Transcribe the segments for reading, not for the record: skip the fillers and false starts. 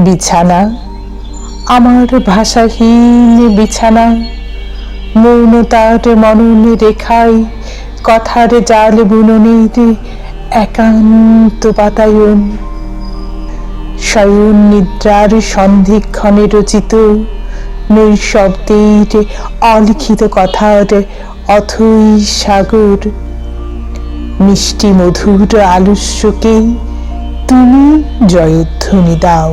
বিছানা, আমার ভাষাহীন বিছানা, মৌনতার মনন রেখায় কথার জাল বুননের একান্ত বাতায়ন, শয়ন নিদ্রার সন্ধিক্ষণে রচিত নৈশব্দের অলিখিত কথার অথৈ সাগর। মিষ্টি মধুর আলস্যকে তুমি জয়ধ্বনি দাও,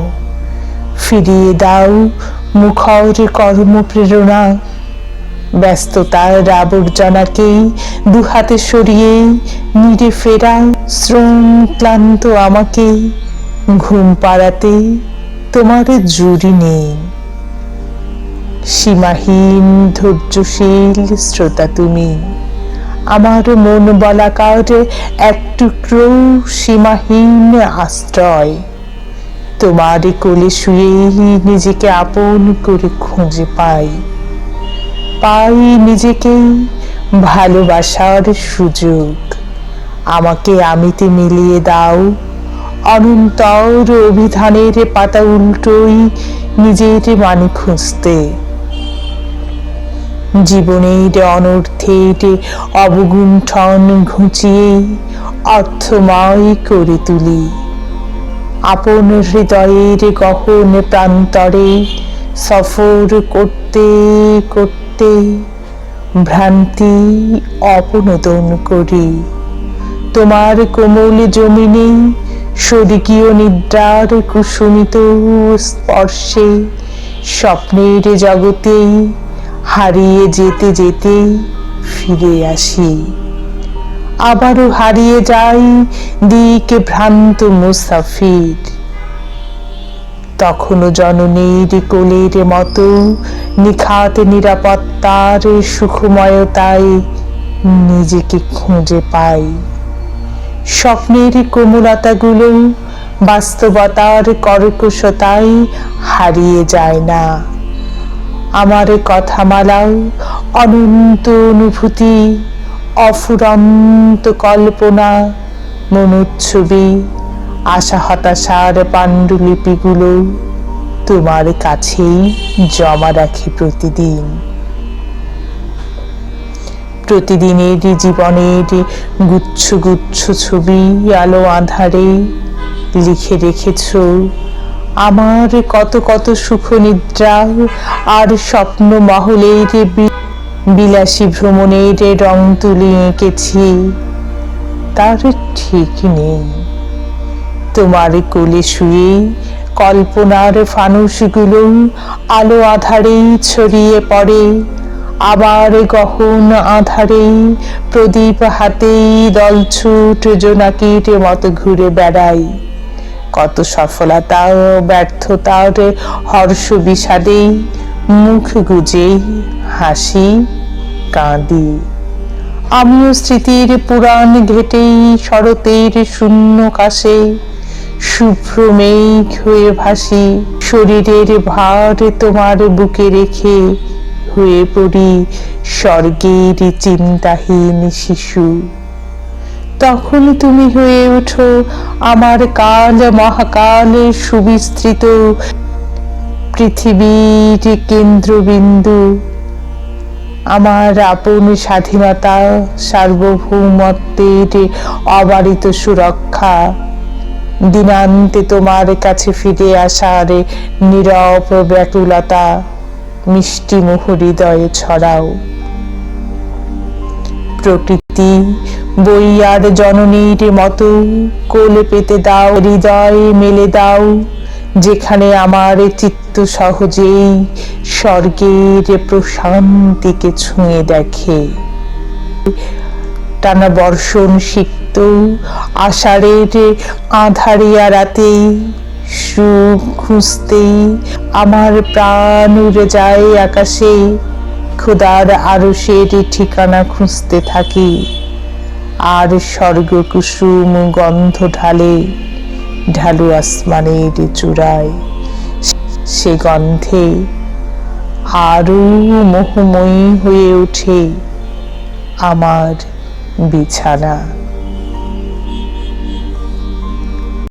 ফিরিয়ে দাও মুখর কর্মপ্রেরণা। ব্যস্ততার আবর্জনাকে দুহাতে সরিয়ে নিরে ফেরা শ্রম ক্লান্ত আমাকে ঘুম পাড়াতে তোমার জুড়ি নেই। সীমাহীন ধৈর্যশীল শ্রোতা তুমি, আমার মন বলাকার এক টুকরো সীমাহীন আশ্রয়। তোমার কোলে শুয়েই নিজেকে আপন করে খুঁজে পাই, পাই নিজেকে ভালোবাসার সুযোগ। আমাকে আমিতে মিলিয়ে দাও, অনন্তর অভিধানের পাতা উল্টোই নিজের মানে খুঁজতে। জীবনের অনর্থের অবগুণ্ঠন ঘুচিয়ে অর্থময় করে তুলি। আপন হৃদয়ের গহন প্রান্তরে সফর করতে করতে ভ্রান্তি অপনোদন করি। তোমার কোমল জমিনে স্বর্গীয় নিদ্রার কুসুমিত স্পর্শে স্বপ্নের জগতে হারিয়ে যেতে যেতে ফিরে আসি। আবারও হারিয়ে যাই দিক ভ্রান্ত মুসাফির। তখনও জননীর কোলের মতো নিখাত নিরাপত্তার সুখময়তায় নিজেকে খুঁজে পাই। স্বপ্নের কোমলতাগুলো বাস্তবতার কর্কশতায় হারিয়ে যায় না। আমার কথামালাও অনন্ত অনুভূতি, অফুরন্ত কল্পনা, মনোচ্ছবি, আশা হতাশার পাণ্ডুলিপিগুলো তোমার কাছেই জমা রাখি প্রতিদিন। প্রতিদিনের জীবনের গুচ্ছ গুচ্ছ ছবি আলো আঁধারে লিখে রেখেছ আমার কত কত সুখ নিদ্রা আর স্বপ্ন মহলের বিলাসী ভ্রমণের রং তুলি এঁকেছি, তার ঠিক নেই। তোমার কোলে শুয়ে কল্পনার ফানুষগুলো আলো আধারে ছড়িয়ে পড়ে। আবার গহন আধারে প্রদীপ হাতেই দলছুট জোনাকির মতো ঘুরে বেড়াই। কত সফলতা ও ব্যর্থতার হর্ষ বিষাদে মুখ গুজে হাসি কাঁদি। আমিও স্মৃতির পুরাণ ঘেটেই শরতের শূন্য কাশে শুভ্র মেঘ হয়ে ভাসি। শরীরের ভার তোমার বুকে রেখে হয়ে পড়ি স্বর্গের চিন্তাহীন শিশু। তখন তুমি হয়ে ওঠো আমার কাল মহাকাল সুবিস্তৃত পৃথিবীর কেন্দ্রবিন্দু। আমার আপন স্বাধীনতা, সার্বভৌমত্বের অবারিত সুরক্ষা। দিনান্তে তোমার কাছে ফিরে আসার নীরব ব্যাকুলতা মিষ্টি মুখ হৃদয়ে ছড়াও। প্রকৃতি বইয়ার জননীর মতো কোলে পেতে দাও, হৃদয় মেলে দাও, যেখানে আমার চিত্ত সহজেই স্বর্গের প্রশান্তিকে ছুঁয়ে দেখে। টানা বর্ষণ সিক্ত আষাঢ়ের আঁধারিয়া রাতে সুখ খুঁজতেই আমার প্রাণ উড়ে যায় আকাশে। খোদার আরশের ঠিকানা খুঁজতে থাকি, আর স্বর্গ কুসুম গন্ধ ঢালে ঢালু আসমানের চূড়ায়। সে গন্ধে আরো মোহময়ী হয়ে ওঠে আমার বিছানা।